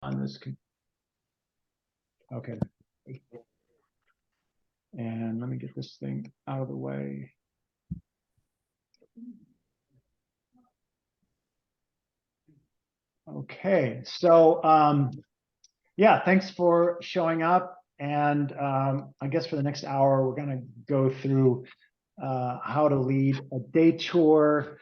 on this. Okay. And let me get this thing out of the way. Okay, so yeah, thanks for showing up. And I guess for the next hour, we're going to go through how to lead a day tour.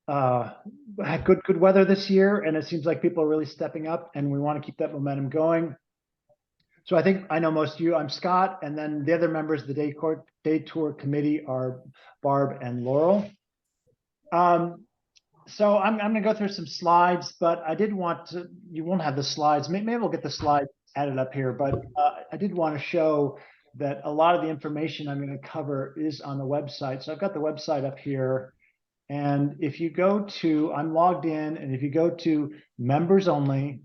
Had good weather this year, and it seems like people are really stepping up, and we want to keep that momentum going. So I think I know most of you. I'm Scott, and then the other members of the day tour committee are Barb and Laurel. So I'm going to go through some slides, but I did want to, you won't have the slides. Maybe we'll get the slides added up here, but I did want to show that a lot of the information I'm going to cover is on the website. So I've got the website up here. And if you go to, I'm logged in, and if you go to members only,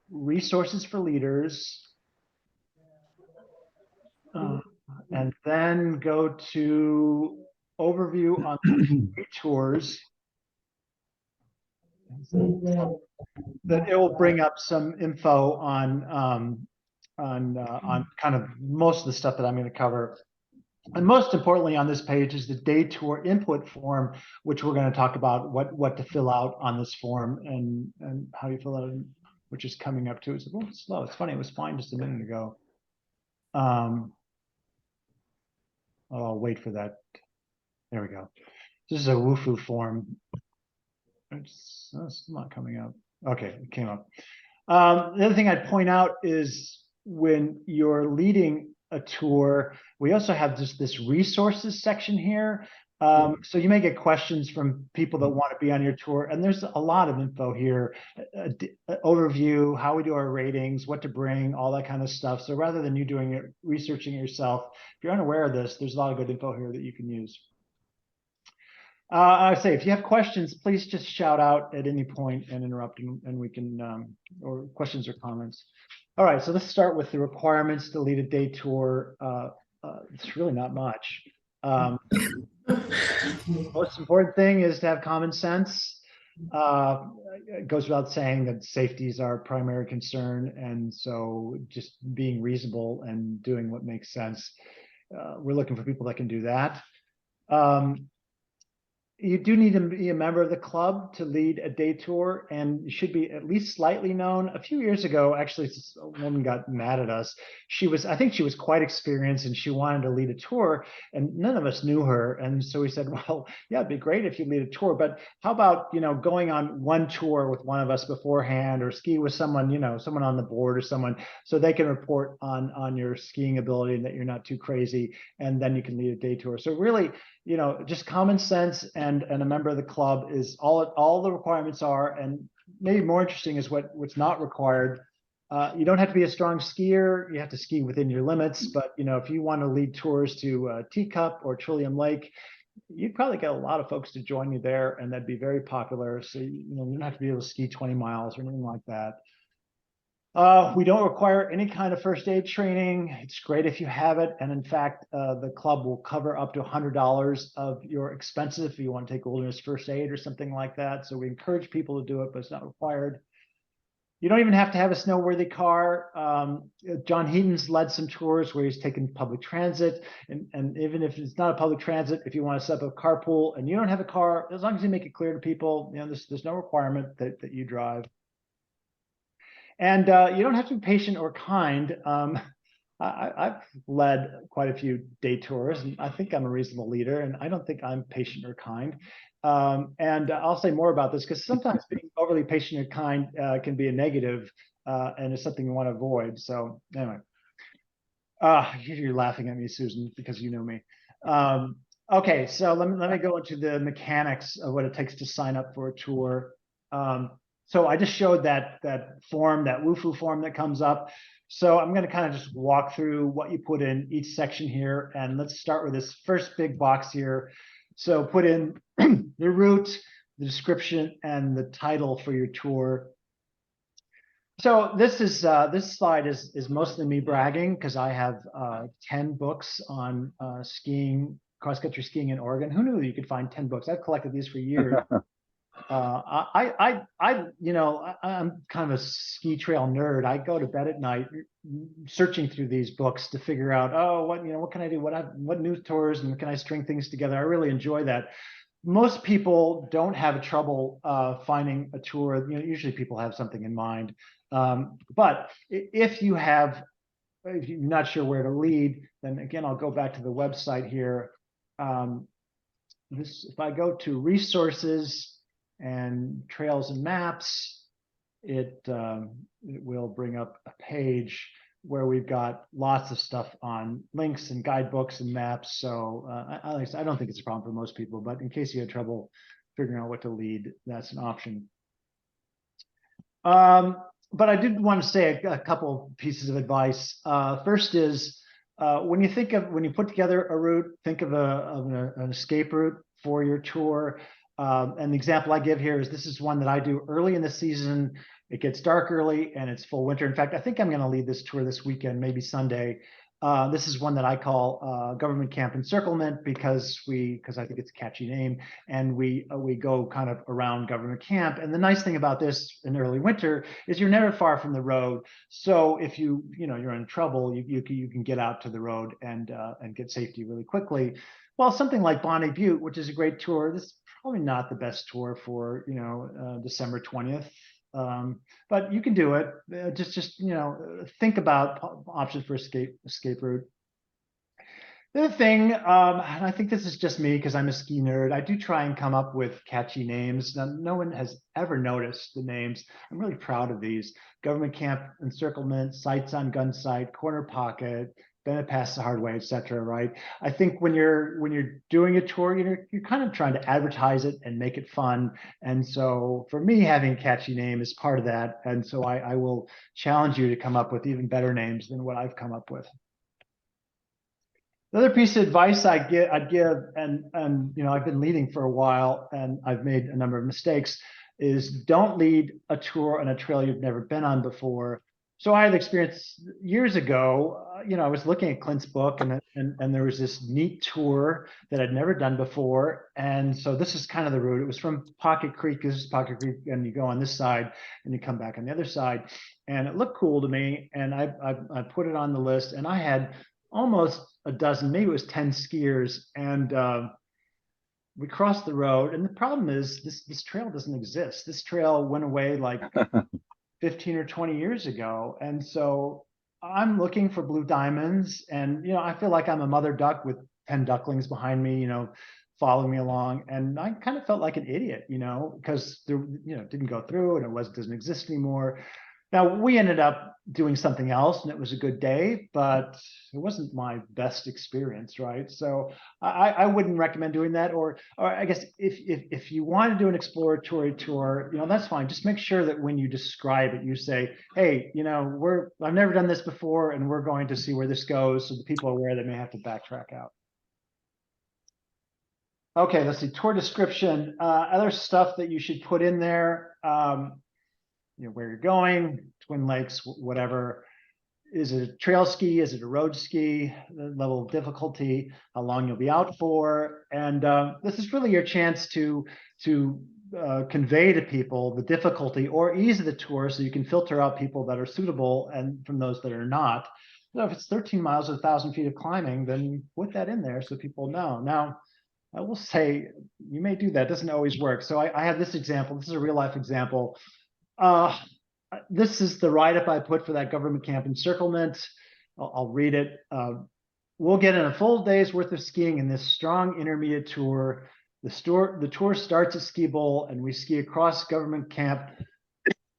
resources for leaders, and then go to overview on tours, that it will bring up some info on kind of most of the stuff that I'm going to cover. And most importantly on this page is the day tour input form, which we're going to talk about what to fill out on this form and how you fill out, which is coming up too. It's a little slow. It's funny. It was fine just a minute ago. I'll wait for that. There we go. This is a WooFoo form. It's not coming up. Okay, it came up. The other thing I'd point out is when you're leading a tour, we also have just this resources section here. So you may get questions from people that want to be on your tour, and there's a lot of info here, overview, how we do our ratings, what to bring, all that kind of stuff. So rather than you doing it, researching it yourself, if you're unaware of this, there's a lot of good info here that you can use. I say, if you have questions, please just shout out at any point and interrupt, and we can, or questions or comments. All right, so let's start with the requirements to lead a day tour. It's really not much. Most important thing is to have common sense. It goes without saying that safety is our primary concern, and so just being reasonable and doing what makes sense. We're looking for people that can do that. You do need to be a member of the club to lead a day tour, and you should be at least slightly known. A few years ago, actually, a woman got mad at us. I think she was quite experienced, and she wanted to lead a tour, and none of us knew her. And so we said, well, yeah, it'd be great if you lead a tour, but how about, going on one tour with one of us beforehand, or ski with someone, someone on the board or someone, so they can report on your skiing ability and that you're not too crazy, and then you can lead a day tour. So really, just common sense and a member of the club is all the requirements are. And maybe more interesting is what's not required. You don't have to be a strong skier. You have to ski within your limits. But if you want to lead tours to Teacup or Trillium Lake, you'd probably get a lot of folks to join you there, and that'd be very popular. So you don't have to be able to ski 20 miles or anything like that. We don't require any kind of first aid training. It's great if you have it. And in fact, the club will cover up to $100 of your expenses if you want to take wilderness first aid or something like that. So we encourage people to do it, but it's not required. You don't even have to have a snowworthy car. John Heaton's led some tours where he's taken public transit. And even if it's not a public transit, if you want to set up a carpool and you don't have a car, as long as you make it clear to people, there's no requirement that you drive. And you don't have to be patient or kind. I've led quite a few day tours, and I think I'm a reasonable leader, and I don't think I'm patient or kind. And I'll say more about this because sometimes being overly patient or kind can be a negative, and it's something you want to avoid. So anyway, you're laughing at me, Susan, because you know me. Okay, so let me go into the mechanics of what it takes to sign up for a tour. So I just showed that form, that WooFoo form that comes up. So I'm going to kind of just walk through what you put in each section here. And let's start with this first big box here. So put in the route, the description, and the title for your tour. So this slide is mostly me bragging because I have 10 books on skiing, cross-country skiing in Oregon. Who knew that you could find 10 books? I've collected these for years. I'm kind of a ski trail nerd. I go to bed at night searching through these books to figure out, oh, what can I do? What new tours and can I string things together? I really enjoy that. Most people don't have trouble finding a tour. Usually people have something in mind. But if you're not sure where to lead, then again, I'll go back to the website here. If I go to resources and trails and maps, it will bring up a page where we've got lots of stuff on links and guidebooks and maps. So I don't think it's a problem for most people, but in case you had trouble figuring out what to lead, that's an option. But I did want to say a couple pieces of advice. First is when you put together a route, think of an escape route for your tour. And the example I give here is this is one that I do early in the season. It gets dark early and it's full winter. In fact, I think I'm going to lead this tour this weekend, maybe Sunday. This is one that I call Government Camp Encirclement because I think it's a catchy name, and we go kind of around Government Camp. And the nice thing about this in early winter is you're never far from the road. So if you're in trouble, you can get out to the road and get safety really quickly. Well, something like Bonnie Butte, which is a great tour, this is probably not the best tour for December 20th. But you can do it. Just think about options for escape route. The other thing, and I think this is just me because I'm a ski nerd, I do try and come up with catchy names. Now, no one has ever noticed the names. I'm really proud of these. Government Camp Encirclement, Sights on Gun Sight, Corner Pocket, Bennett Pass the Hard Way, etc. Right? I think when you're doing a tour, you're kind of trying to advertise it and make it fun. And so for me, having a catchy name is part of that. And so I will challenge you to come up with even better names than what I've come up with. The other piece of advice I'd give, and I've been leading for a while and I've made a number of mistakes, is don't lead a tour on a trail you've never been on before. So I had experience years ago. I was looking at Clint's book, and there was this neat tour that I'd never done before. And so this is kind of the route. It was from Pocket Creek. This is Pocket Creek, and you go on this side, and you come back on the other side. And it looked cool to me, and I put it on the list, and I had almost a dozen, maybe it was 10 skiers, and we crossed the road. And the problem is this trail doesn't exist. This trail went away like 15 or 20 years ago. And so I'm looking for blue diamonds, and I feel like I'm a mother duck with 10 ducklings behind me, following me along. And I kind of felt like an idiot, because there, didn't go through, and it doesn't exist anymore. Now, we ended up doing something else, and it was a good day, but it wasn't my best experience, right? So I wouldn't recommend doing that. Or I guess if you want to do an exploratory tour, that's fine. Just make sure that when you describe it, you say, hey, I've never done this before, and we're going to see where this goes, so the people are aware they may have to backtrack out. Okay, let's see, tour description. Other stuff that you should put in there. Where you're going, Twin Lakes, whatever. Is it a trail ski? Is it a road ski? The level of difficulty, how long you'll be out for. And this is really your chance to convey to people the difficulty or ease of the tour, so you can filter out people that are suitable and from those that are not. So if it's 13 miles or 1,000 feet of climbing, then put that in there so people know. Now, I will say you may do that. It doesn't always work. So I have this example. This is a real life example. This is the write-up I put for that Government Camp Encirclement. I'll read it. We'll get in a full day's worth of skiing in this strong intermediate tour. The tour starts at Ski Bowl, and we ski across Government Camp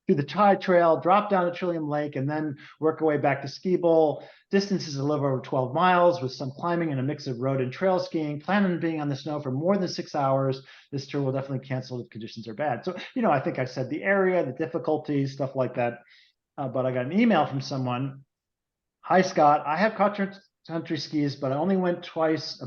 through the Tide Trail, drop down to Trillium Lake, and then work our way back to Ski Bowl. Distance is a little over 12 miles with some climbing and a mix of road and trail skiing. Plan on being on the snow for more than 6 hours. This tour will definitely cancel if conditions are bad. So, I think I said the area, the difficulties, stuff like that. But I got an email from someone. Hi, Scott. I have cross-country skis, but I only went twice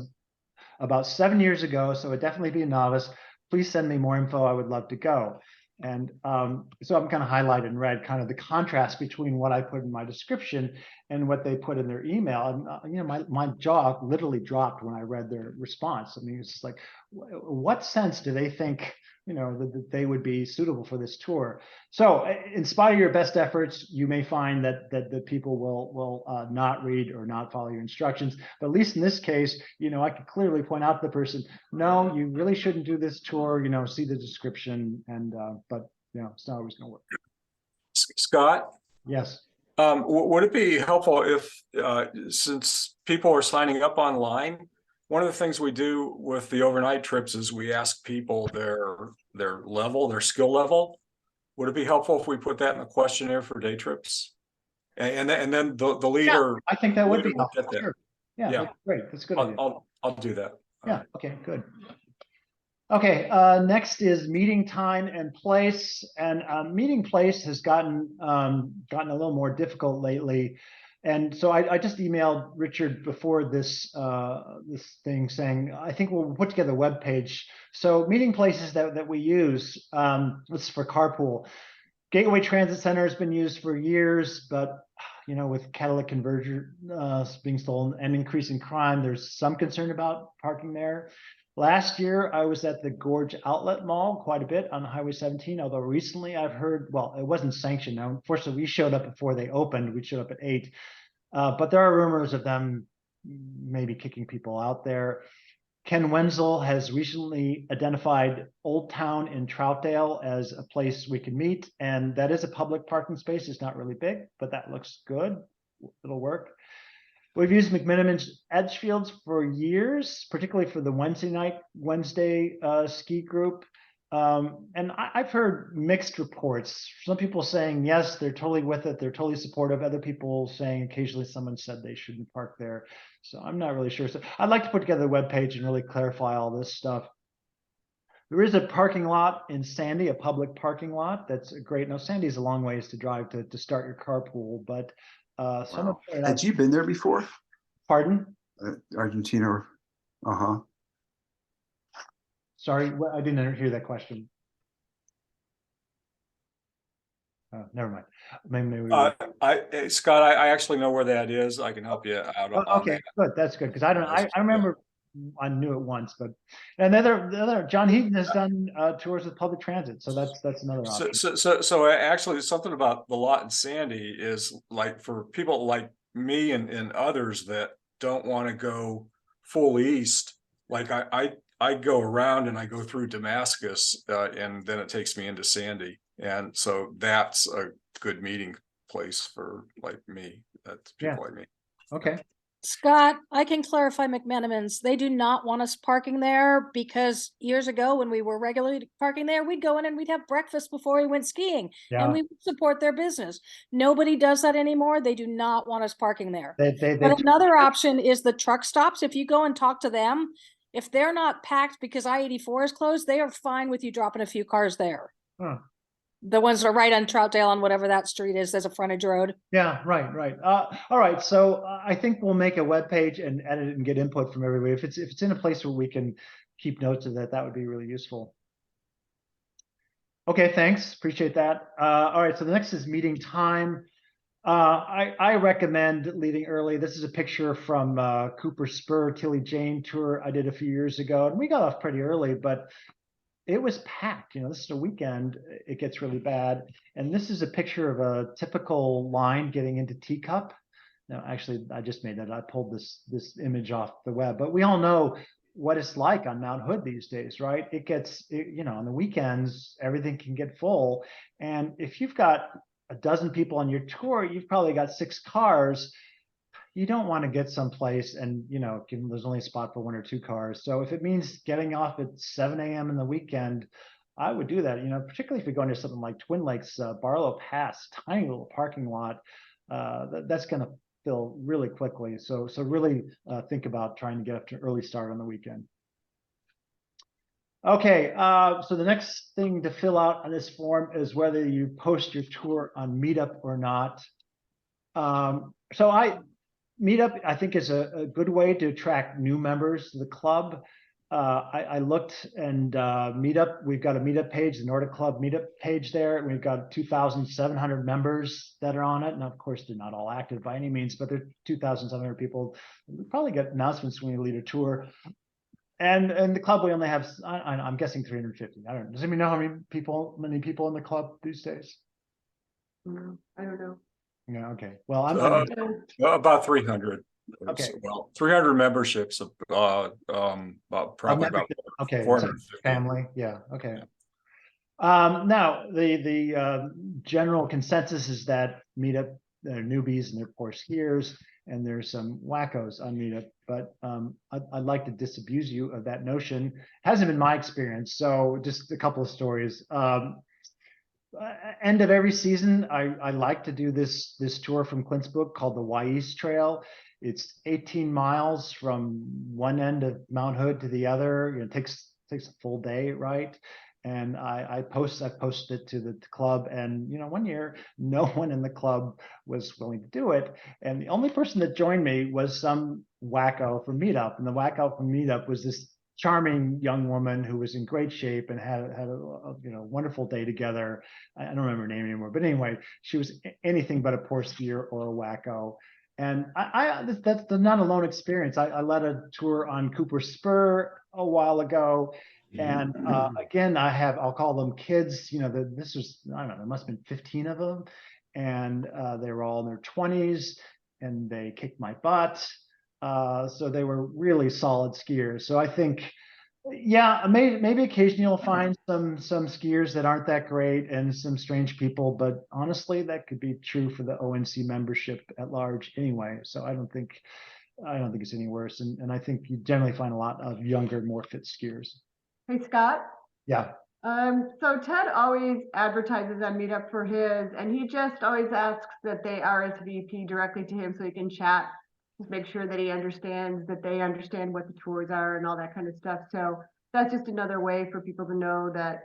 about 7 years ago, so I'd definitely be a novice. Please send me more info. I would love to go. And so I'm kind of highlighted in red, kind of the contrast between what I put in my description and what they put in their email. And my jaw literally dropped when I read their response. I mean, it's just like, what sense do they think that they would be suitable for this tour. So in spite of your best efforts, you may find that the people will not read or not follow your instructions. But at least in this case, I could clearly point out to the person, no, you really shouldn't do this tour. See the description, and but it's not always going to work. Scott? Yes. Would it be helpful if, since people are signing up online, one of the things we do with the overnight trips is we ask people their level, their skill level. Would it be helpful if we put that in the questionnaire for day trips? And then the leader. Yeah, I think that would be helpful. That. Sure. Yeah, Yeah. that's great. That's good. I'll do that. Yeah. Okay. Good. Okay. Next is meeting time and place, and meeting place has gotten a little more difficult lately. And so I just emailed Richard before this thing saying, I think we'll put together a web page. So meeting places that we use, this is for carpool. Gateway Transit Center has been used for years, but with catalytic converter being stolen and increasing crime, there's some concern about parking there. Last year, I was at the Gorge Outlet Mall quite a bit on Highway 17, although recently I've heard, well, it wasn't sanctioned. Now, unfortunately, we showed up before they opened. We showed up at 8. But there are rumors of them maybe kicking people out there. Ken Wenzel has recently identified Old Town in Troutdale as a place we can meet, and that is a public parking space. It's not really big, but that looks good. It'll work. We've used McMenamins Edgefields for years, particularly for the Wednesday ski group. And I've heard mixed reports. Some people saying, yes, they're totally with it. They're totally supportive. Other people saying occasionally someone said they shouldn't park there. So I'm not really sure. So I'd like to put together a web page and really clarify all this stuff. There is a parking lot in Sandy, a public parking lot. That's great. Now, Sandy's a long ways to drive to start your carpool, but some of Had you been there before? Pardon? Argentina. Uh-huh. Sorry, I didn't hear that question. Never mind. Maybe Scott, I actually know where that is. I can help you out. Okay, good. That's good, because I remember I knew it once, but and the other John Heaton has done tours with public transit, so that's another option. So actually, something about the lot in Sandy is like for people like me and others that don't want to go full east. Like I go around and I go through Damascus, and then it takes me into Sandy, and so that's a good meeting place for like me. That's people like me. Okay. Scott, I can clarify McMenamins. They do not want us parking there because years ago when we were regularly parking there, we'd go in and we'd have breakfast before we went skiing, and we would support their business. Nobody does that anymore. They do not want us parking there. But another option is the truck stops. If you go and talk to them, if they're not packed because I-84 is closed, they are fine with you dropping a few cars there. Huh. The ones that are right on Troutdale on whatever that street is, there's a frontage road. Yeah, right. All right, so I think we'll make a web page and edit it and get input from everybody. If it's in a place where we can keep notes of that, that would be really useful. Okay, thanks. Appreciate that. All right, so the next is meeting time. I recommend leaving early. This is a picture from Cooper Spur Tilly Jane tour I did a few years ago, and we got off pretty early, but it was packed. This is a weekend. It gets really bad. And this is a picture of a typical line getting into Teacup. Now, actually, I just made that. I pulled this image off the web, but we all know what it's like on Mount Hood these days, right? It gets, on the weekends, everything can get full. And if you've got a dozen people on your tour, you've probably got 6 cars. You don't want to get someplace and, there's only a spot for 1 or 2 cars. So if it means getting off at 7 a.m. in the weekend, I would do that, particularly if you're going to something like Twin Lakes, Barlow Pass, tiny little parking lot, that's going to fill really quickly. So really think about trying to get up to an early start on the weekend. Okay, so the next thing to fill out on this form is whether you post your tour on Meetup or not. Meetup, I think, is a good way to attract new members to the club. I looked, and Meetup, we've got a Meetup page, the Nordic Club Meetup page there. We've got 2,700 members that are on it. And of course, they're not all active by any means, but there are 2,700 people. We probably get announcements when we lead a tour. And the club, we only have, I'm guessing 350. I don't know. Does anybody know how many people in the club these days? No, I don't know. Yeah, okay. Well, About 300. Okay. Well, 300 memberships, probably about okay, 450. family, yeah, okay. Now the general consensus is that Meetup, they're newbies and they're poor skiers, and there's some wackos on Meetup, but I'd like to disabuse you of that notion. Hasn't been my experience, so just a couple of stories. End of every season, I like to do this tour from Clint's book called the Wise Trail. It's 18 miles from one end of Mount Hood to the other. You know, it takes a full day, right? And I posted it to the club, and you know, one year no one in the club was willing to do it, and the only person that joined me was some wacko from Meetup, and the wacko from Meetup was this charming young woman who was in great shape and had a you know, wonderful day together. I don't remember her name anymore, but anyway, she was anything but a poor skier or a wacko. And that's not a lone experience. I led a tour on Cooper Spur a while ago. And again, I'll call them kids, you know, this was, I don't know, there must have been 15 of them. And they were all in their 20s and they kicked my butt. So they were really solid skiers. So I think, yeah, maybe occasionally you'll find some skiers that aren't that great and some strange people, but honestly, that could be true for the ONC membership at large anyway. So I don't think it's any worse. And I think you generally find a lot of younger, more fit skiers. Hey, Scott. Yeah. So Ted always advertises on Meetup for his, and he just always asks that they RSVP directly to him so he can chat, just make sure that he understands, that they understand what the tours are and all that kind of stuff. So that's just another way for people to know that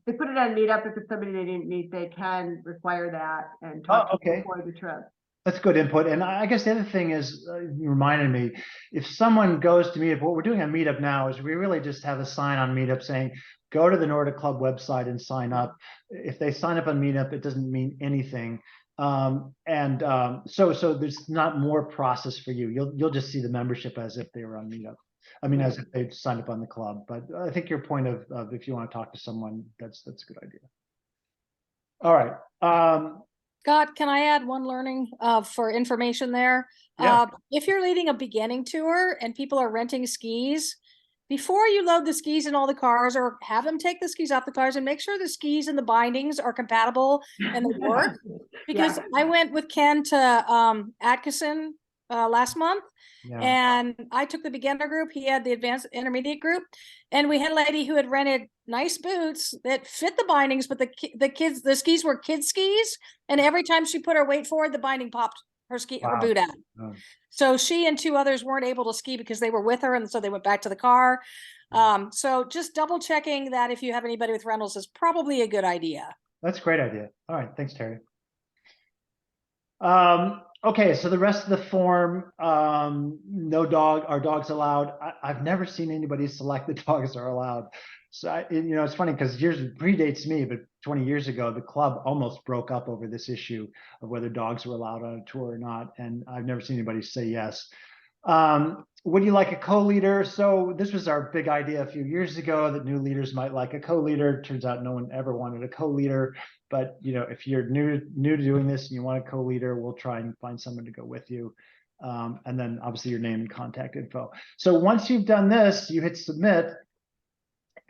they put it on Meetup. If it's somebody they didn't meet, they can require that and talk to them before the trip. That's good input. And I guess the other thing is, you reminded me, if someone goes to Meetup, what we're doing on Meetup now is we really just have a sign on Meetup saying, go to the Nordic Club website and sign up. If they sign up on Meetup, it doesn't mean anything. So there's not more process for you. You'll just see the membership as if they were on Meetup. I mean, as if they'd signed up on the club. But I think your point of if you want to talk to someone, that's a good idea. All right. Scott, can I add one learning for information there? Yeah. If you're leading a beginning tour and people are renting skis, before you load the skis in all the cars, or have them take the skis off the cars, and make sure the skis and the bindings are compatible and they work. Because I went with Ken to Atkinson last month, and I took the beginner group. He had the advanced intermediate group, and we had a lady who had rented nice boots that fit the bindings, but the skis were kids skis, and every time she put her weight forward, the binding popped her boot out. So she and two others weren't able to ski because they were with her, and so they went back to the car. So just double checking that if you have anybody with rentals is probably a good idea. That's a great idea. All right, thanks, Terry. Okay, so the rest of the form, no dog, are dogs allowed? I've never seen anybody select the dogs are allowed. So, you know, it's funny because yours predates me, but 20 years ago, the club almost broke up over this issue of whether dogs were allowed on a tour or not. And I've never seen anybody say yes. Would you like a co-leader? So this was our big idea a few years ago that new leaders might like a co-leader. Turns out no one ever wanted a co-leader. But you know, if you're new to doing this and you want a co-leader, we'll try and find someone to go with you. And then obviously your name and contact info. So once you've done this, you hit submit.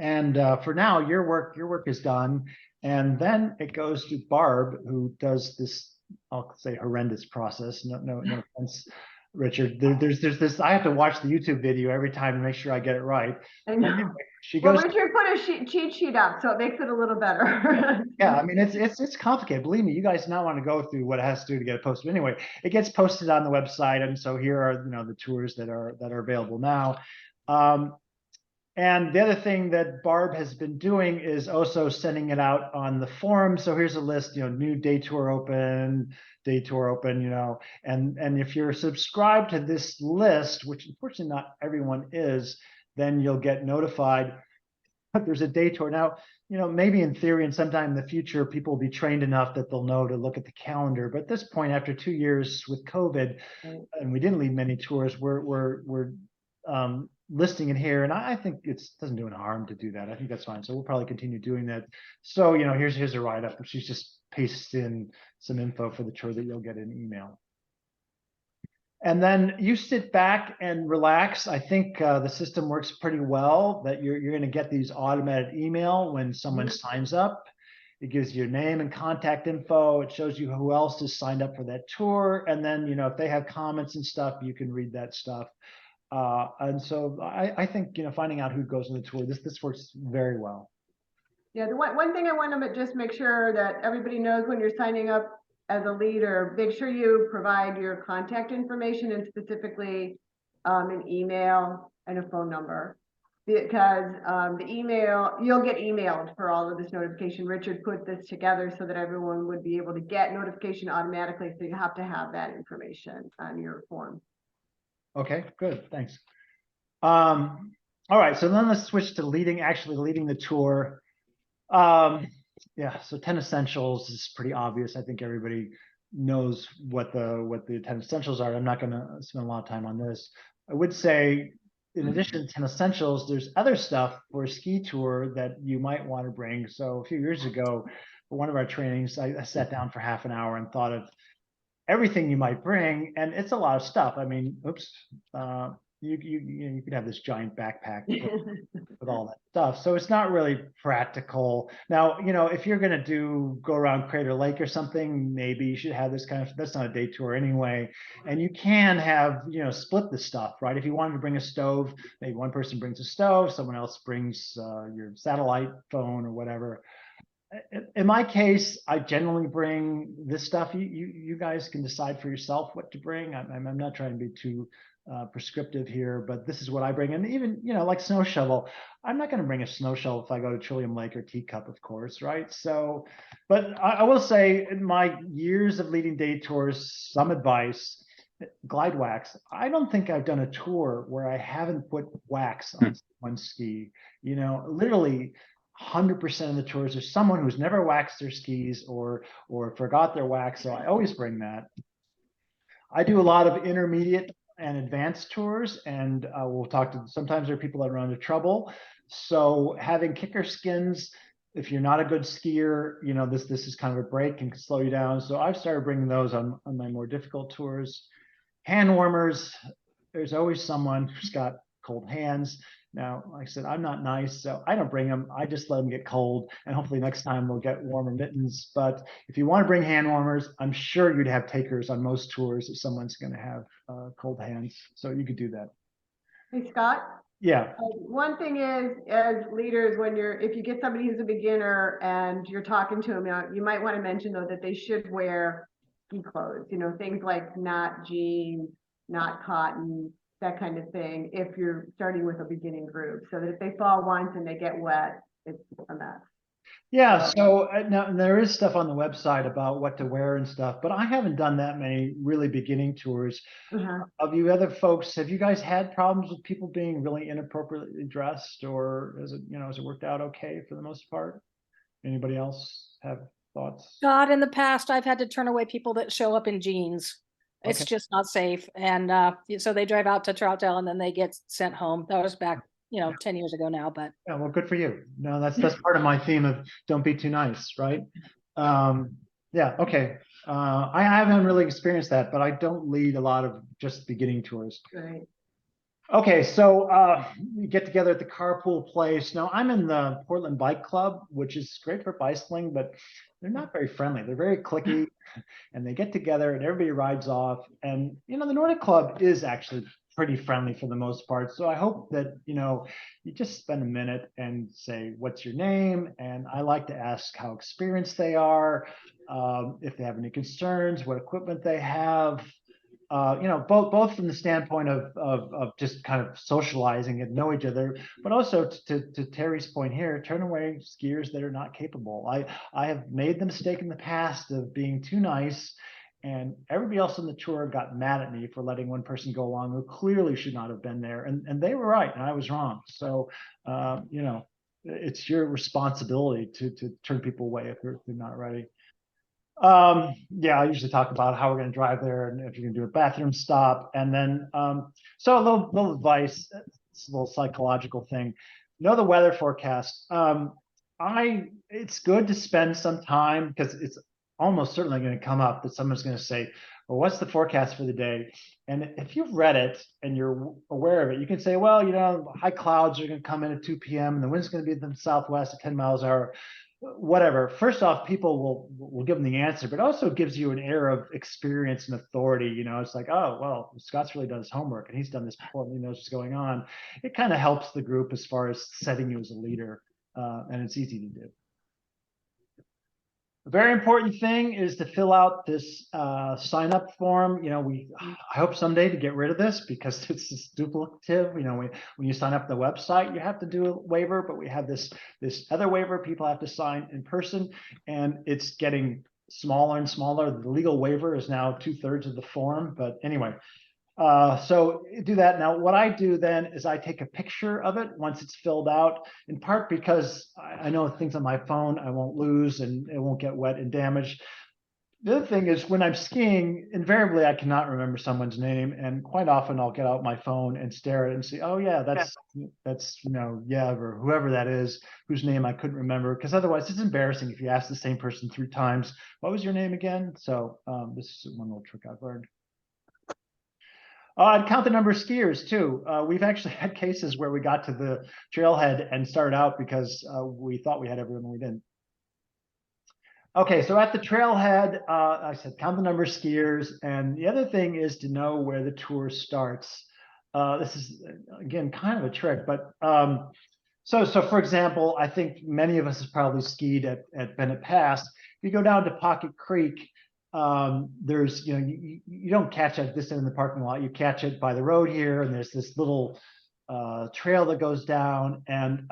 And for now, your work is done. And then it goes to Barb, who does this, I'll say, horrendous process. No offense, Richard. There's this. I have to watch the YouTube video every time to make sure I get it right. She goes. Well, Richard put a cheat sheet up, so it makes it a little better. Yeah, I mean it's complicated. Believe me, you guys not want to go through what it has to do to get it posted. Anyway, it gets posted on the website, and so here are the tours that are available now. And the other thing that Barb has been doing is also sending it out on the forum. So here's a list, new day tour open, and if you're subscribed to this list, which unfortunately not everyone is, then you'll get notified that there's a day tour. Now, maybe in theory and sometime in the future, people will be trained enough that they'll know to look at the calendar. But at this point, after 2 years with COVID, and we didn't lead many tours, we're listing it here, and I think it doesn't do any harm to do that. I think that's fine. So we'll probably continue doing that. So, here's a write-up. She's just pasted in some info for the tour that you'll get in email. And then you sit back and relax. I think the system works pretty well, that you're going to get these automated email when someone signs up. It gives you your name and contact info. It shows you who else is signed up for that tour. And then, if they have comments and stuff, you can read that stuff. And so I think, finding out who goes on the tour, this works very well. Yeah, the one thing I want to just make sure that everybody knows when you're signing up as a leader, make sure you provide your contact information and specifically an email and a phone number. Because the email, you'll get emailed for all of this notification. Richard put this together so that everyone would be able to get notification automatically. So you have to have that information on your form. Okay, good, thanks. All right, so then let's switch to actually leading the tour. Yeah, so 10 essentials is pretty obvious. I think everybody knows what the 10 essentials are. I'm not going to spend a lot of time on this. I would say, in addition to 10 essentials, there's other stuff for a ski tour that you might want to bring. So a few years ago, for one of our trainings, I sat down for half an hour and thought of everything you might bring, and it's a lot of stuff. I mean, you could have this giant backpack with all that stuff. So it's not really practical. Now, if you're going to go around Crater Lake or something, maybe you should have this that's not a day tour anyway. And you can have, split the stuff, right? If you wanted to bring a stove, maybe one person brings a stove, someone else brings your satellite phone or whatever. In my case, I generally bring this stuff. You guys can decide for yourself what to bring. I'm not trying to be too prescriptive here, but this is what I bring. And even, like snow shovel, I'm not going to bring a snow shovel if I go to Trillium Lake or Teacup, of course, right? So, but I will say, in my years of leading day tours, some advice: glide wax. I don't think I've done a tour where I haven't put wax on one ski. Literally 100% of the tours, there's someone who's never waxed their skis or forgot their wax. So I always bring that. I do a lot of intermediate and advanced tours, and we'll talk to, sometimes there are people that run into trouble. So having kicker skins, if you're not a good skier, this is kind of a break and can slow you down. So I've started bringing those on my more difficult tours. Hand warmers, there's always someone who's got cold hands. Now, like I said, I'm not nice, so I don't bring them. I just let them get cold, and hopefully next time we'll get warmer mittens. But if you want to bring hand warmers, I'm sure you'd have takers on most tours if someone's going to have cold hands. So you could do that. Hey, Scott. Yeah. One thing is, as leaders, if you get somebody who's a beginner and you're talking to them, you might want to mention though that they should wear ski clothes. Things like not jeans, not cotton, that kind of thing, if you're starting with a beginning group, so that if they fall once and they get wet, it's a mess. Yeah, so now there is stuff on the website about what to wear and stuff, but I haven't done that many really beginning tours. Of you other folks, have you guys had problems with people being really inappropriately dressed, or has it worked out okay for the most part? Anybody else have thoughts? God, in the past, I've had to turn away people that show up in jeans. It's just not safe. And so they drive out to Troutdale and then they get sent home. That was back, 10 years ago now, but. Yeah, well, good for you. No, that's part of my theme of don't be too nice, right? Yeah, okay. I haven't really experienced that, but I don't lead a lot of just beginning tours. Right. Okay, so we get together at the carpool place. Now, I'm in the Portland Bike Club, which is great for bicycling, but they're not very friendly. They're very cliquey, and they get together and everybody rides off. And, the Nordic Club is actually pretty friendly for the most part. So I hope that, you just spend a minute and say, what's your name? And I like to ask how experienced they are, if they have any concerns, what equipment they have. Both from the standpoint of just kind of socializing and know each other, but also to Terry's point here, turn away skiers that are not capable. I have made the mistake in the past of being too nice, and everybody else on the tour got mad at me for letting one person go along who clearly should not have been there, and they were right and I was wrong. So it's your responsibility to turn people away if they're not ready. Yeah, I usually talk about how we're going to drive there and if you're going to do a bathroom stop. And then, so a little advice. it's a little psychological thing. Know the weather forecast. It's good to spend some time because it's almost certainly going to come up that someone's going to say, well, what's the forecast for the day? And if you've read it and you're aware of it, you can say, well, you know, high clouds are going to come in at 2 p.m. and the wind's going to be in the southwest at 10 miles an hour. Whatever. First off, people will give them the answer, but also gives you an air of experience and authority. You know, it's like, oh, well, Scott's really done his homework and he's done this before and he knows what's going on. It kind of helps the group as far as setting you as a leader, and it's easy to do. A very important thing is to fill out this sign up form. You know, I hope someday to get rid of this because it's just duplicative. You know, when you sign up the website, you have to do a waiver, but we have this other waiver people have to sign in person, and it's getting smaller and smaller. The legal waiver is now 2/3 of the form. But anyway, so do that. Now, what I do then is I take a picture of it once it's filled out, in part because I know things on my phone I won't lose and it won't get wet and damaged. The other thing is when I'm skiing, invariably I cannot remember someone's name, and quite often I'll get out my phone and stare at it and say, oh yeah, that's you know, Yev or whoever that is, whose name I couldn't remember, because otherwise it's embarrassing if you ask the same person 3 times, what was your name again? So this is one little trick I've learned. I'd count the number of skiers too. We've actually had cases where we got to the trailhead and started out because we thought we had everyone and we didn't. Okay, so at the trailhead, I said count the number of skiers, and the other thing is to know where the tour starts. This is again kind of a trick, but so for example, I think many of us have probably skied at Bennett Pass. If you go down to Pocket Creek, there's, you know, you don't catch it this end in the parking lot, you catch it by the road here, and there's this little trail that goes down, and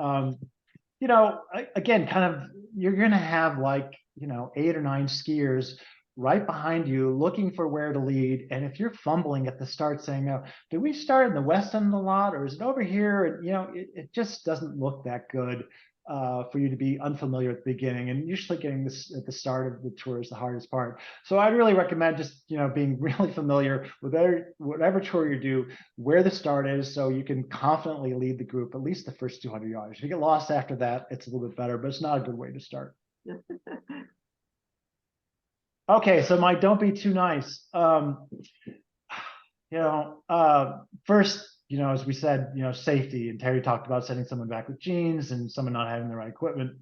you know, again, kind of, you're gonna have like, you know, 8 or 9 skiers right behind you looking for where to lead, and if you're fumbling at the start saying, no, do we start in the west end of the lot or is it over here? And you know, it just doesn't look that good for you to be unfamiliar at the beginning, and usually getting this at the start of the tour is the hardest part. So I'd really recommend just, you know, being really familiar with whatever tour you do, where the start is, so you can confidently lead the group at least the first 200 yards. If you get lost after that, it's a little bit better, but it's not a good way to start. Okay, so my don't be too nice. You know, first, you know, as we said, you know, safety, and Terry talked about sending someone back with jeans and someone not having the right equipment.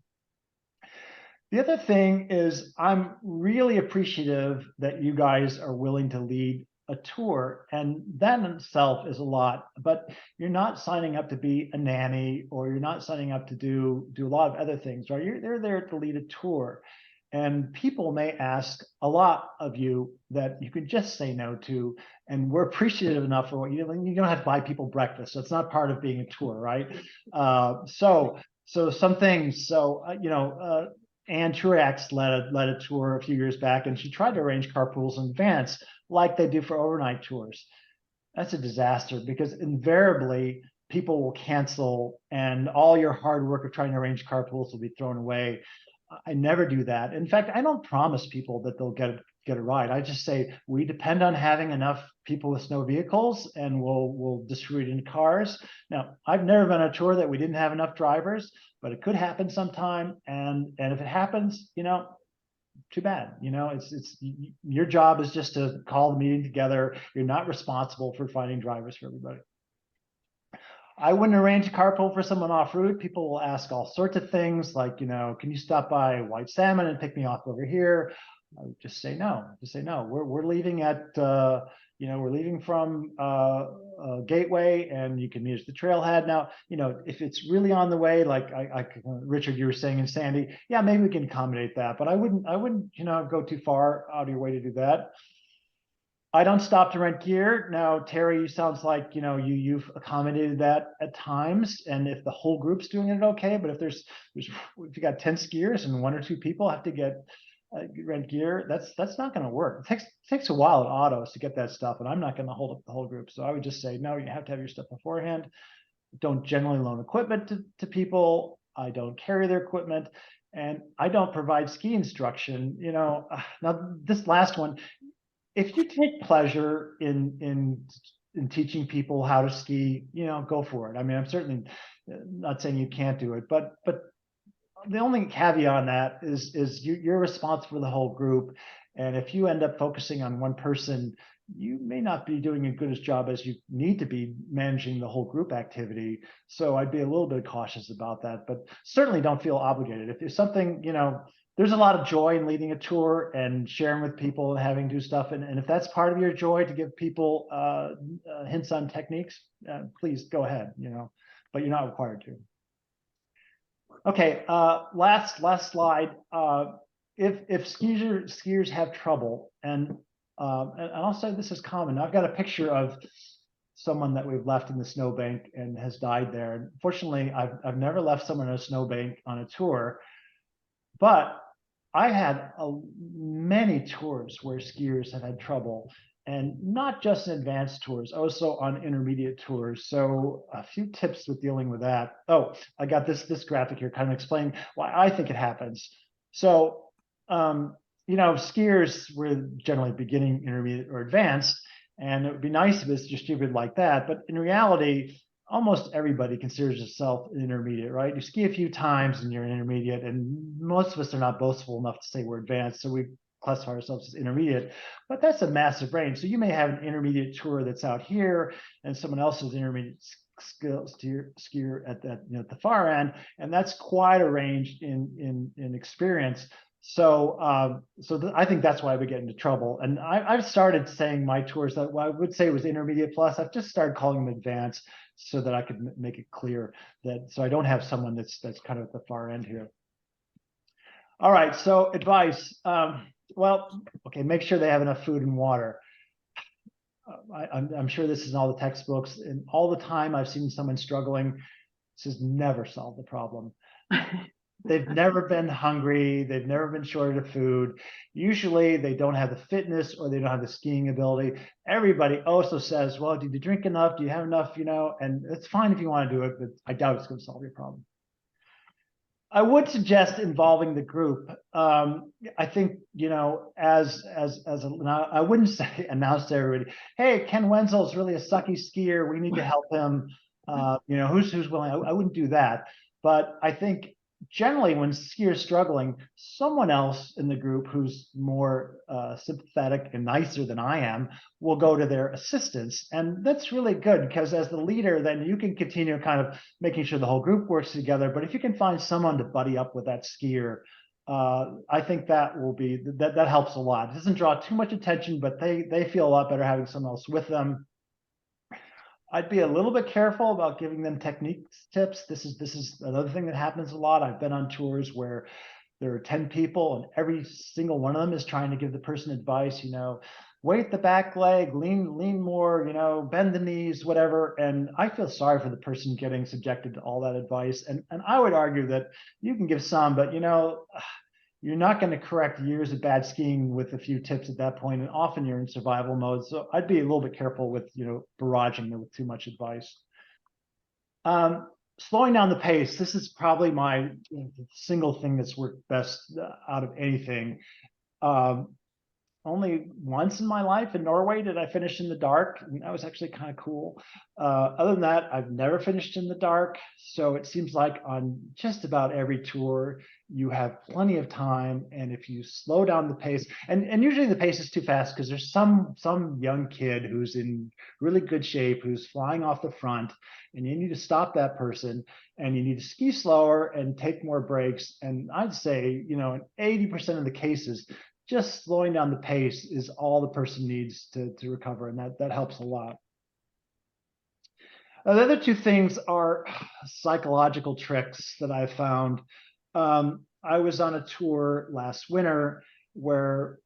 The other thing is I'm really appreciative that you guys are willing to lead a tour, and that in itself is a lot, but you're not signing up to be a nanny, or you're not signing up to do a lot of other things, right? They're there to lead a tour. And people may ask a lot of you that you can just say no to, and we're appreciative enough for what you do. You don't have to buy people breakfast, so it's not part of being a tour, right? So some things. So you know, Anne Truax led a tour a few years back, and she tried to arrange carpools in advance, like they do for overnight tours. That's a disaster because invariably people will cancel, and all your hard work of trying to arrange carpools will be thrown away. I never do that. In fact, I don't promise people that they'll get a ride. I just say we depend on having enough people with snow vehicles, and we'll distribute in cars. Now, I've never been on a tour that we didn't have enough drivers, but it could happen sometime. And if it happens, you know, too bad. You know, it's your job is just to call the meeting together. You're not responsible for finding drivers for everybody. I wouldn't arrange a carpool for someone off route. People will ask all sorts of things like, you know, can you stop by White Salmon and pick me off over here? I would just say no. Just say no. We're leaving at you know, we're leaving from Gateway, and you can use the trailhead. Now, you know, if it's really on the way, like Richard, you were saying, in Sandy, yeah, maybe we can accommodate that. But I wouldn't, you know, go too far out of your way to do that. I don't stop to rent gear. Now, Terry, sounds like, you know, you've accommodated that at times, and if the whole group's doing it, okay. But if if you got 10 skiers and 1 or 2 people have to get rent gear, that's not going to work. It takes a while at autos to get that stuff, and I'm not going to hold up the whole group. So I would just say no. You have to have your stuff beforehand. Don't generally loan equipment to people. I don't carry their equipment, and I don't provide ski instruction. You know, now this last one. If you take pleasure in in teaching people how to ski, go for it. I mean, I'm certainly not saying you can't do it, but the only caveat on that is you're responsible for the whole group. And if you end up focusing on one person, you may not be doing as good a job as you need to be managing the whole group activity. So I'd be a little bit cautious about that, but certainly don't feel obligated. If there's something, there's a lot of joy in leading a tour and sharing with people and having to do stuff. And if that's part of your joy to give people hints on techniques, please go ahead, but you're not required to. Okay, last slide. If skiers have trouble, and I'll say this is common. I've got a picture of someone that we've left in the snowbank and has died there. Fortunately, I've never left someone in a snowbank on a tour, but I had many tours where skiers have had trouble, and not just in advanced tours, also on intermediate tours. So a few tips with dealing with that. Oh, I got this graphic here kind of explaining why I think it happens. So, skiers were generally beginning, intermediate, or advanced, and it would be nice if it's distributed like that. But in reality, almost everybody considers themselves an intermediate, right? You ski a few times and you're an intermediate, and most of us are not boastful enough to say we're advanced, so we classify ourselves as intermediate, but that's a massive range. So you may have an intermediate tour that's out here, and someone else's intermediate skier at that, at the far end, and that's quite a range in experience. So, I think that's why we get into trouble. And I've started saying my tours that I would say was intermediate plus. I've just started calling them advanced so that I could make it clear that, so I don't have someone that's kind of at the far end here. All right, so advice. Well, okay, make sure they have enough food and water. I'm sure this is in all the textbooks, and all the time I've seen someone struggling. This has never solved the problem. They've never been hungry. They've never been short of food. Usually they don't have the fitness, or they don't have the skiing ability. Everybody also says, well, did you drink enough? Do you have enough? And it's fine if you want to do it, but I doubt it's going to solve your problem. I would suggest involving the group. I think, I wouldn't say announce to everybody, hey, Ken Wenzel's really a sucky skier. We need to help him. Who's willing? I wouldn't do that. But I think generally when skiers struggling, someone else in the group who's more sympathetic and nicer than I am will go to their assistance. And that's really good, because as the leader, then you can continue kind of making sure the whole group works together. But if you can find someone to buddy up with that skier, I think that will be, that helps a lot. It doesn't draw too much attention, but they feel a lot better having someone else with them. I'd be a little bit careful about giving them techniques tips. This is another thing that happens a lot. I've been on tours where there are 10 people and every single one of them is trying to give the person advice, weight the back leg, lean more, bend the knees, whatever. And I feel sorry for the person getting subjected to all that advice. And I would argue that you can give some, but you're not going to correct years of bad skiing with a few tips at that point, and often you're in survival mode. So I'd be a little bit careful with, barraging them with too much advice. Slowing down the pace. This is probably my single thing that's worked best out of anything. Only once in my life in Norway did I finish in the dark, and that was actually kind of cool. Other than that, I've never finished in the dark. So it seems like on just about every tour, you have plenty of time. And if you slow down the pace, and usually the pace is too fast because there's some young kid who's in really good shape, who's flying off the front, and you need to stop that person, and you need to ski slower and take more breaks. And I'd say, in 80% of the cases, just slowing down the pace is all the person needs to recover, and that helps a lot. The other two things are psychological tricks that I found. I was on a tour last winter where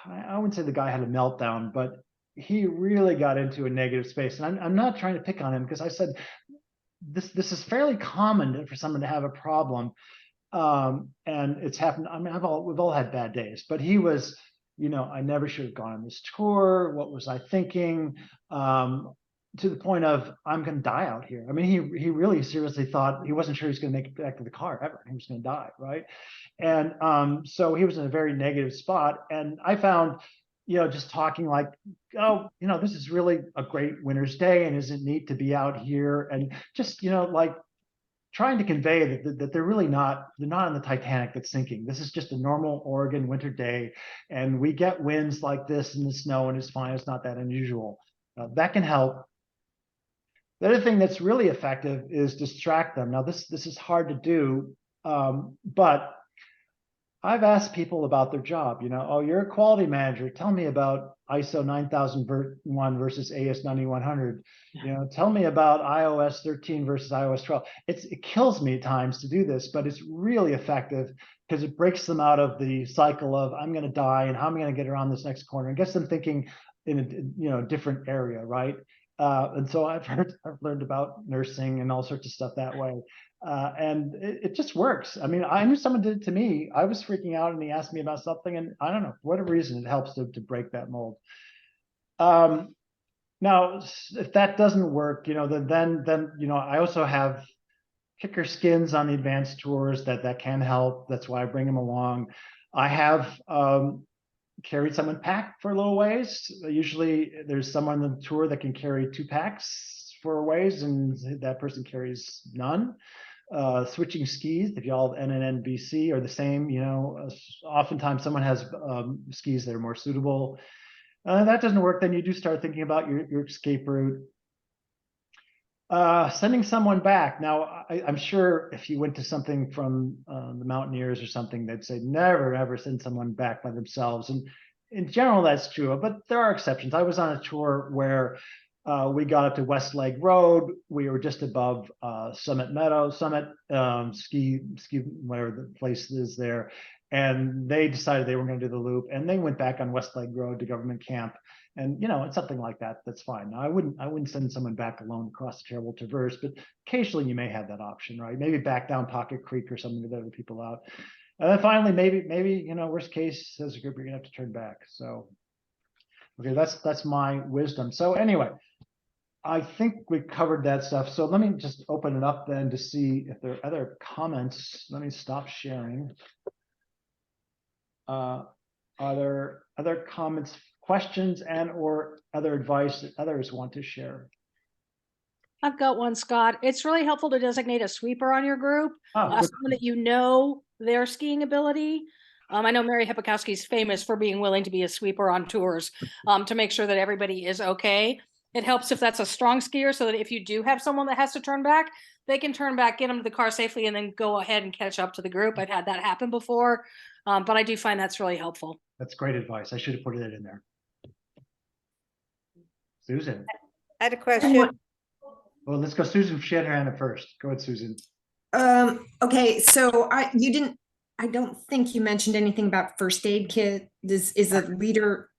I wouldn't say the guy had a meltdown, but he really got into a negative space. And I'm not trying to pick on him, because I said this is fairly common for someone to have a problem. And it's happened. I mean, we've all had bad days, but he was, I never should have gone on this tour. What was I thinking? To the point of, I'm going to die out here. I mean, he really seriously thought, he wasn't sure he was going to make it back to the car ever. He was going to die, right? And so he was in a very negative spot. And I found, just talking like, oh, this is really a great winter's day, and isn't it neat to be out here, and just, like trying to convey that they're really they're not on the Titanic that's sinking. This is just a normal Oregon winter day, and we get winds like this in the snow, and it's fine. It's not that unusual. That can help. The other thing that's really effective is distract them. Now, this is hard to do, but I've asked people about their job. Oh, you're a quality manager. Tell me about ISO 9001 versus AS 9100. Tell me about iOS 13 versus iOS 12. It kills me at times to do this, but it's really effective because it breaks them out of the cycle of I'm going to die and how am I going to get around this next corner, and gets them thinking in a different area, right? And so I've learned about nursing and all sorts of stuff that way. And it just works. I mean, I knew someone did it to me. I was freaking out and he asked me about something, and I don't know, for whatever reason, it helps to break that mold. Now, if that doesn't work, then I also have kicker skins on the advanced tours that can help. That's why I bring them along. I have carried someone pack for a little ways. Usually there's someone on the tour that can carry 2 packs for a ways, and that person carries none. Switching skis, if y'all have NNNBC are the same, oftentimes someone has skis that are more suitable. That doesn't work, then you do start thinking about your escape route. Sending someone back. Now, I'm sure if you went to something from the Mountaineers or something, they'd say never, ever send someone back by themselves. And in general, that's true, but there are exceptions. I was on a tour where we got up to West Leg Road. We were just above Summit, ski, whatever the place is there. And they decided they were going to do the loop, and they went back on West Leg Road to Government Camp. And it's something like that. That's fine. Now, I wouldn't send someone back alone across the terrible traverse, but occasionally you may have that option, right? Maybe back down Pocket Creek or something with other people out. And then finally, maybe worst case, as a group, you're gonna have to turn back. So, okay, that's my wisdom. So anyway, I think we covered that stuff. So let me just open it up then to see if there are other comments. Let me stop sharing. Are there other comments, questions, and or other advice that others want to share? I've got one, Scott. It's really helpful to designate a sweeper on your group, someone that their skiing ability. I know Mary Hipikowski is famous for being willing to be a sweeper on tours to make sure that everybody is okay. It helps if that's a strong skier, so that if you do have someone that has to turn back, they can turn back, get them to the car safely, and then go ahead and catch up to the group. I've had that happen before, but I do find that's really helpful. That's great advice. I should have put it in there. Susan. I had a question. Well, let's go. Susan, she had her hand up first. Go ahead, Susan. Okay, so I don't think you mentioned anything about first aid kit. Is a leader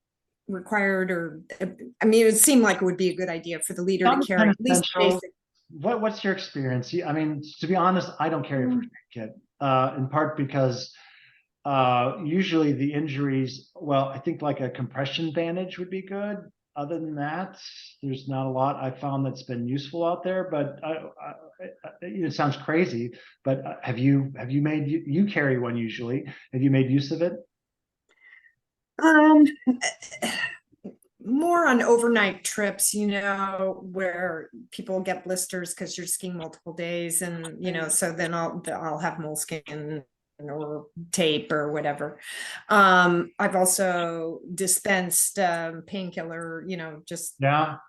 required, or I mean, it would seem like it would be a good idea for the leader to carry at least basic. What's your experience? I mean, to be honest, I don't carry a first aid kit, in part because usually the injuries, well, I think like a compression bandage would be good. Other than that, there's not a lot I found that's been useful out there, but it sounds crazy, but have you made, you carry one usually, have you made use of it? More on overnight trips, where people get blisters because you're skiing multiple days, and so then I'll have moleskin or tape or whatever. I've also dispensed painkiller, just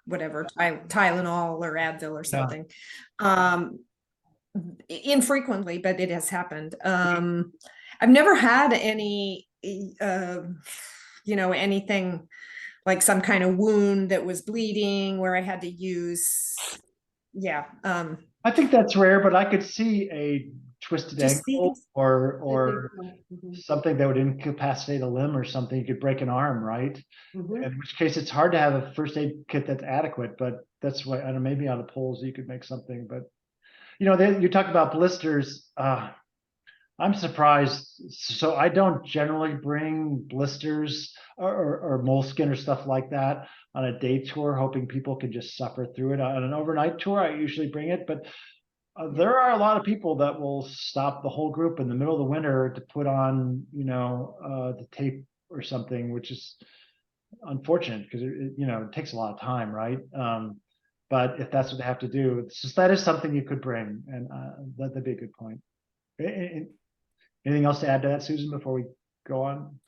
whatever, Tylenol or Advil or something. Infrequently, but it has happened. I've never had any anything like some kind of wound that was bleeding where I had to use I think that's rare, but I could see a twisted ankle or something that would incapacitate a limb or something. You could break an arm, right? In which case it's hard to have a first aid kit that's adequate, but that's why, I don't know, maybe out of poles you could make something. But you talk about blisters. I'm surprised. So I don't generally bring blisters or moleskin or stuff like that on a day tour, hoping people can just suffer through it. On an overnight tour, I usually bring it, but there are a lot of people that will stop the whole group in the middle of the winter to put on, the tape or something, which is unfortunate because it takes a lot of time, right? But if that's what they have to do, it's just, that is something you could bring, and that'd be a good point. Anything else to add to that, Susan, before we go on?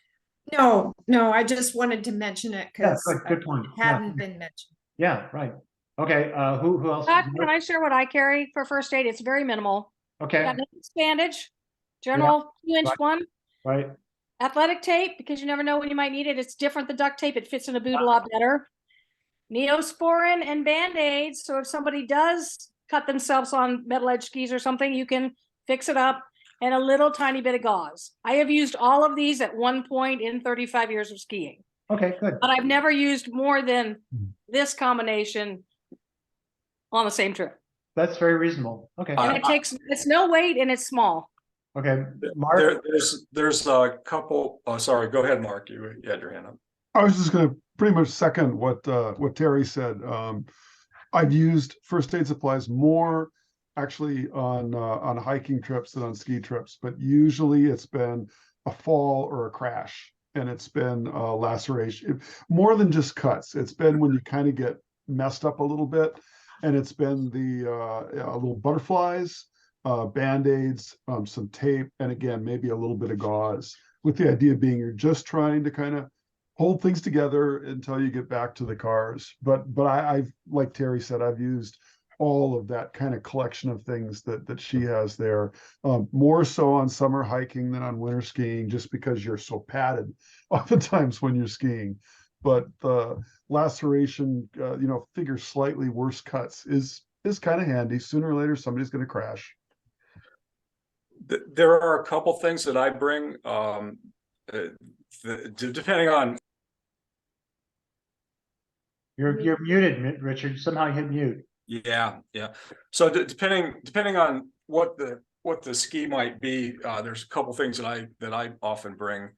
No, I just wanted to mention it Yeah, because good point. it Yeah, hadn't been mentioned. yeah, right. Okay, who else? Can I share what I carry for first aid? It's very minimal. Okay, Got nice bandage, general 2-inch Right. one, right. athletic tape, because you never know when you might need it. It's different than duct tape. It fits in a boot a lot better. Neosporin and Band-Aids. So if somebody does cut themselves on metal edge skis or something, you can fix it up, and a little tiny bit of gauze. I have used all of these at one point in 35 years of skiing, Okay, good. but I've never used more than this combination on the same trip. That's very reasonable. Okay, And it's no weight and it's small. okay. Mark, There's a couple, sorry, go ahead, Mark, you had your hand up. I was just going to pretty much second what Terry said. I've used first aid supplies more actually on hiking trips than on ski trips, but usually it's been a fall or a crash, and it's been a laceration, more than just cuts. It's been when you kind of get messed up a little bit, and it's been the little butterflies, Band-Aids, some tape, and again, maybe a little bit of gauze, with the idea being you're just trying to kind of hold things together until you get back to the cars. But I've, like Terry said, I've used all of that kind of collection of things that she has there, more so on summer hiking than on winter skiing, just because you're so padded oftentimes when you're skiing. But the laceration, figure slightly worse cuts is kind of handy. Sooner or later, somebody's going to crash. There are a couple things that I bring, depending on. you're muted, Richard. Somehow you hit mute. Yeah. So depending on what the ski might be, there's a couple things that I often bring.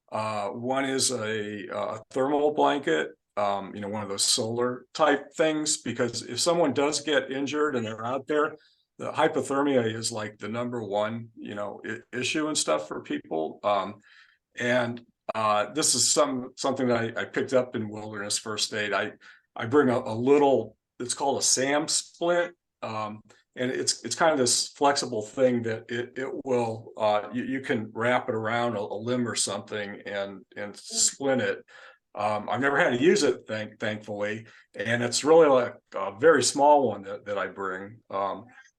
One is a thermal blanket, one of those solar type things, because if someone does get injured and they're out there, the hypothermia is like the number one, issue and stuff for people. And this is something that I picked up in wilderness first aid. I bring a little, it's called a SAM splint. And it's kind of this flexible thing that it will, you can wrap it around a limb or something and splint it. I've never had to use it, thankfully, and it's really like a very small one that I bring,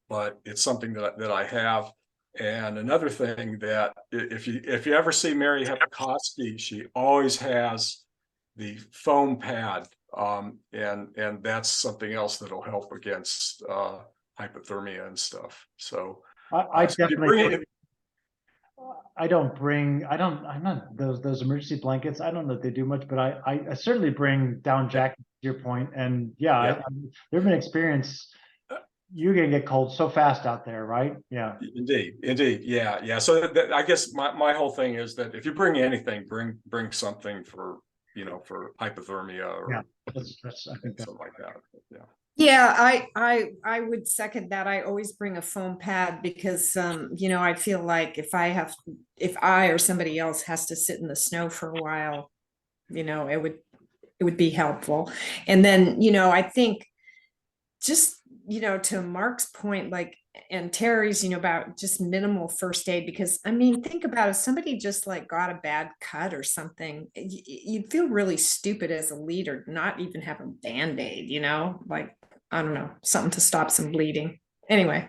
but it's something that I have. And another thing that if you ever see Mary Hepikoski, she always has the foam pad, and that's something else that'll help against hypothermia and stuff. So I definitely. I'm not those emergency blankets. I don't know if they do much, but I certainly bring down jackets, to your point. And yeah. There's been experience. You're gonna get cold so fast out there, right? Yeah. Indeed. Yeah. So I guess my whole thing is that if you bring anything, bring something for hypothermia or that's I think something like that. Yeah. Yeah, I would second that. I always bring a foam pad because I feel like if I or somebody else has to sit in the snow for a while, it would be helpful. And then, I think just, to Mark's point, like, and Terry's, about just minimal first aid, because think about if somebody just like got a bad cut or something, you'd feel really stupid as a leader, not even have a Band-Aid, like, I don't know, something to stop some bleeding. Anyway,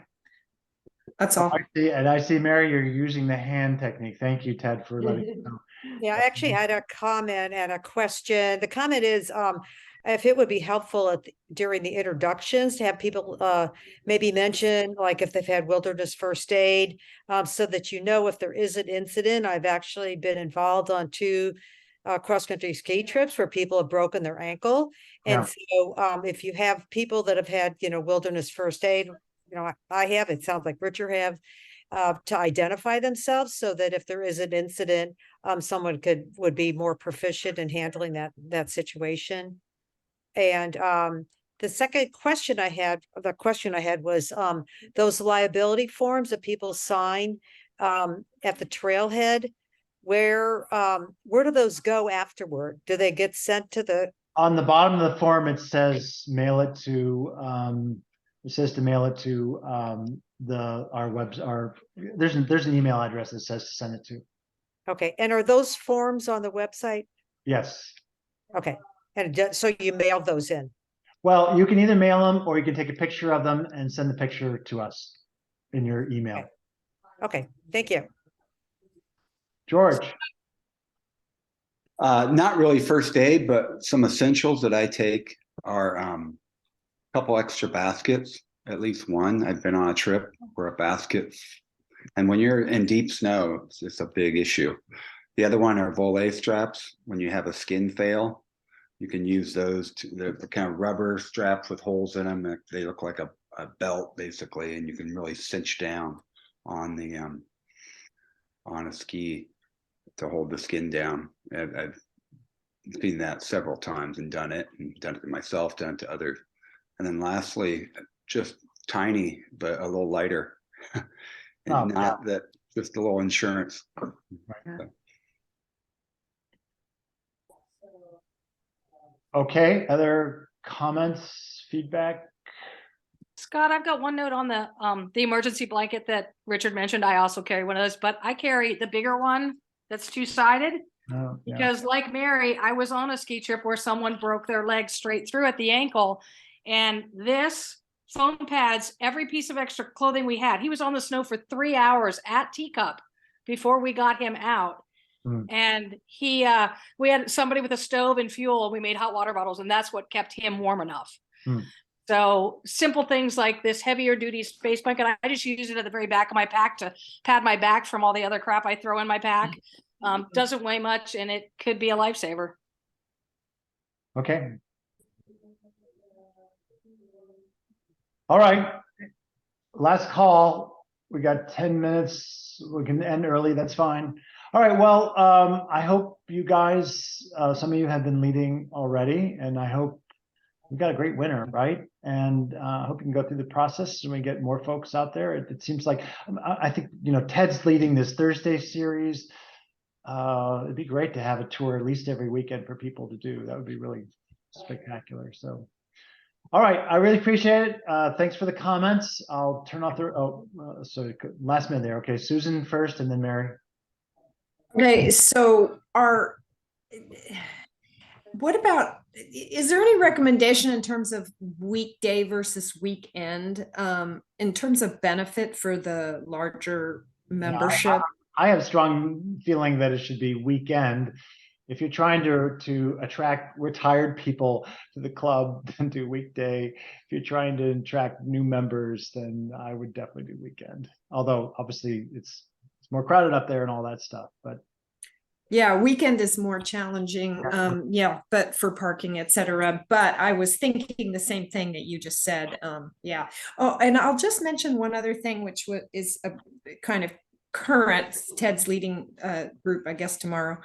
that's all. I see, Mary, you're using the hand technique. Thank you, Ted, for letting me know. Yeah, I actually had a comment and a question. The comment is, if it would be helpful during the introductions to have people maybe mention, like if they've had wilderness first aid, so that if there is an incident. I've actually been involved on 2 cross-country ski trips where people have broken their ankle. And so if you have people that have had, wilderness first aid, I have, it sounds like Richard have, to identify themselves so that if there is an incident, someone would be more proficient in handling that situation. And the question I had was those liability forms that people sign at the trailhead. where do those go afterward? Do they get sent to the, On the bottom of the form, it says mail it to, it says to mail it to, there's an email address that says to send it to. okay, and are those forms on the website? Yes. Okay, and so you mail those in? Well, you can either mail them or you can take a picture of them and send the picture to us in your email. Okay, thank you. George. Not really first aid, but some essentials that I take are a couple extra baskets, at least one. I've been on a trip where a basket, and when you're in deep snow, it's a big issue. The other one are volet straps. When you have a skin fail, you can use those. They're kind of rubber straps with holes in them. They look like a belt basically, and you can really cinch down on the on a ski to hold the skin down. I've seen that several times and done it to myself, done it to others. And then lastly, just tiny, but a little lighter. And not that, just a little insurance. Right. Okay, other comments, feedback? Scott, I've got one note on the emergency blanket that Richard mentioned. I also carry one of those, but I carry the bigger one that's two-sided. Oh, yeah. Because like Mary, I was on a ski trip where someone broke their leg straight through at the ankle, and this foam pads, every piece of extra clothing we had. He was on the snow for 3 hours at Teacup before we got him out. And we had somebody with a stove and fuel, and we made hot water bottles, and that's what kept him warm enough. So simple things like this heavier duty space blanket, I just use it at the very back of my pack to pad my back from all the other crap I throw in my pack. Doesn't weigh much, and it could be a lifesaver. Okay. All right. Last call. We got 10 minutes. We can end early. That's fine. All right. Well, I hope you guys, some of you have been leading already, and I hope we got a great winner, right? And I hope you can go through the process and we get more folks out there. It seems like, I think, Ted's leading this Thursday series. It'd be great to have a tour at least every weekend for people to do. That would be really spectacular. So, all right, I really appreciate it. Thanks for the comments. I'll turn off the, so last minute there. Okay, Susan first and then Mary. Okay, so what about, is there any recommendation in terms of weekday versus weekend, in terms of benefit for the larger membership? I have a strong feeling that it should be weekend. If you're trying to attract retired people to the club, then do weekday. If you're trying to attract new members, then I would definitely do weekend. Although obviously it's more crowded up there and all that stuff, but. Yeah, weekend is more challenging. Yeah, but for parking, etc. But I was thinking the same thing that you just said. Yeah. Oh, and I'll just mention one other thing, which is a kind of current. Ted's leading group, I guess, tomorrow.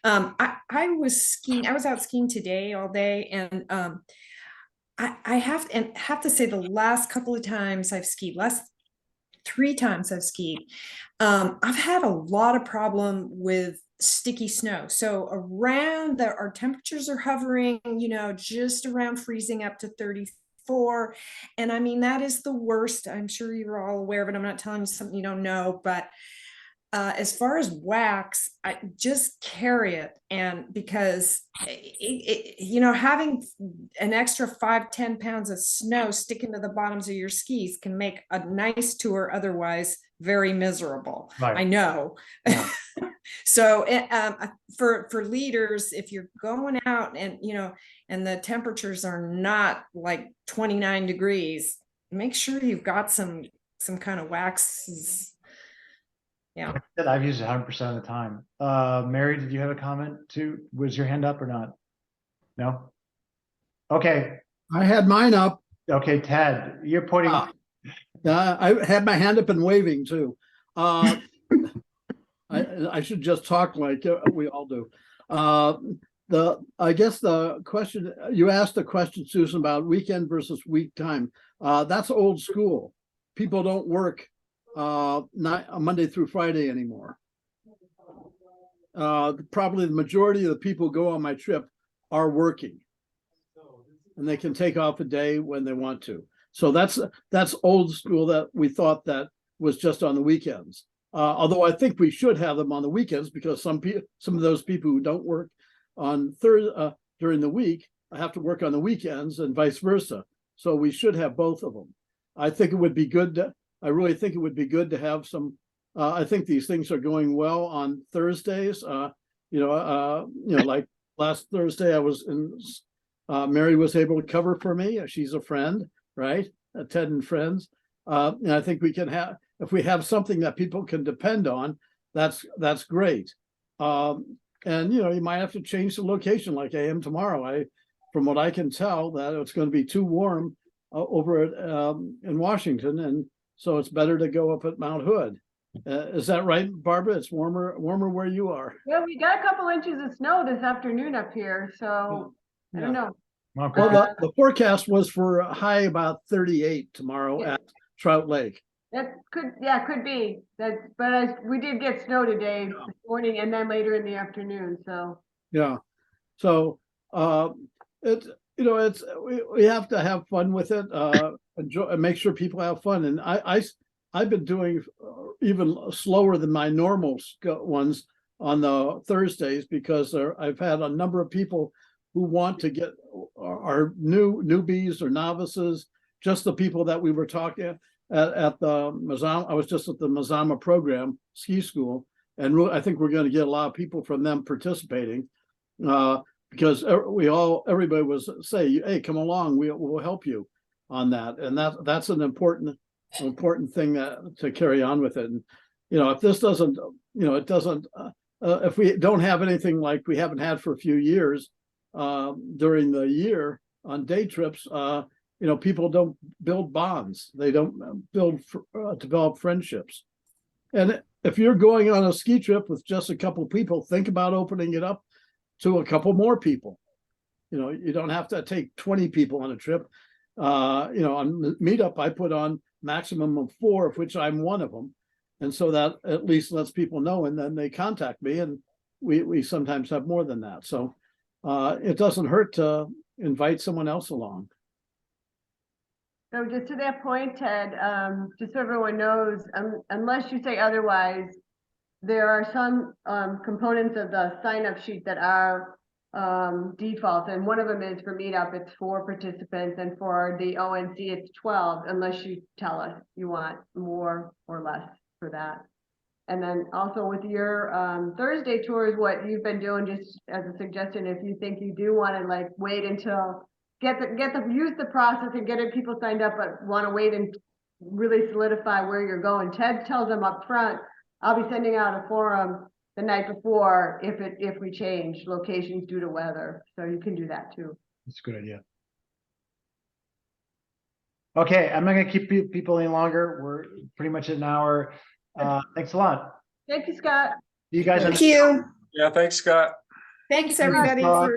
I was skiing. I was out skiing today all day, and I have to say the last couple of times I've skied, last 3 times I've skied, I've had a lot of problem with sticky snow. So around our temperatures are hovering, just around freezing up to 34. And I mean, that is the worst. I'm sure you're all aware of it. I'm not telling you something you don't know, but as far as wax, I just carry it. And because having an extra 5-10 pounds of snow sticking to the bottoms of your skis can make a nice tour otherwise very miserable. Right. I know. Yeah. So for leaders, if you're going out and and the temperatures are not like 29 degrees, make sure you've got some kind of waxes. Yeah, I've used it 100% of the time. Mary, did you have a comment too? Was your hand up or not? No. Okay. I had mine up. Okay, Ted, you're pointing. I had my hand up and waving too. I should just talk like we all do. I guess the question you asked the question, Susan, about weekend versus week time. That's old school. People don't work not Monday through Friday anymore. probably the majority of the people who go on my trip are working. And they can take off a day when they want to. So that's old school, that we thought that was just on the weekends. Although I think we should have them on the weekends, because some of those people who don't work on during the week have to work on the weekends, and vice versa. So we should have both of them. I think it would be good I really think it would be good to have some. I think these things are going well on Thursdays. Like last Thursday, I was in. Mary was able to cover for me. She's a friend, right? Ted and Friends. And I think we can have, if we have something that people can depend on, that's great. And you might have to change the location, like I am tomorrow. From what I can tell, that it's going to be too warm over in Washington, and so it's better to go up at Mount Hood. Is that right, Barbara? It's warmer where you are. Yeah, we got a couple inches of snow this afternoon up here, so I don't know. Okay. Well, the forecast was for a high about 38 tomorrow at Trout Lake. That could be. We did get snow today, this morning, and then later in the afternoon. So yeah, so we have to have fun with it. Enjoy and make sure people have fun. And I've been doing even slower than my normal ones on the Thursdays, because I've had a number of people who want to get our newbies or novices, just the people that we were talking at the Mazama. I was just at the Mazama program ski school, and really, I think we're going to get a lot of people from them participating, because everybody was say, "Hey, come along, we'll help you on that," and that's an important thing to carry on with it. And if this doesn't, it doesn't. If we don't have anything like we haven't had for a few years during the year on day trips, people don't build bonds. They don't develop friendships. And if you're going on a ski trip with just a couple of people, think about opening it up to a couple more people. You don't have to take 20 people on a trip. On Meetup, I put on maximum of 4, of which I'm one of them. And so that at least lets people know, and then they contact me, and we sometimes have more than that. So it doesn't hurt to invite someone else along. So just to that point, Ted, just so everyone knows, unless you say otherwise, there are some components of the sign-up sheet that are default, and one of them is for Meetup, it's 4 participants, and for the ONC, it's 12, unless you tell us you want more or less for that. And then also with your Thursday tours, what you've been doing, just as a suggestion, if you think you do want to like wait until use the process and get people signed up, but want to wait and really solidify where you're going. Ted tells them up front, I'll be sending out a forum the night before if we change locations due to weather. So you can do that too. That's a good idea. Okay, I'm not going to keep people any longer. We're pretty much at an hour. Thanks a lot. Thank you, Scott. You guys. Thank you. Yeah, thanks, Scott. Thanks, everybody, for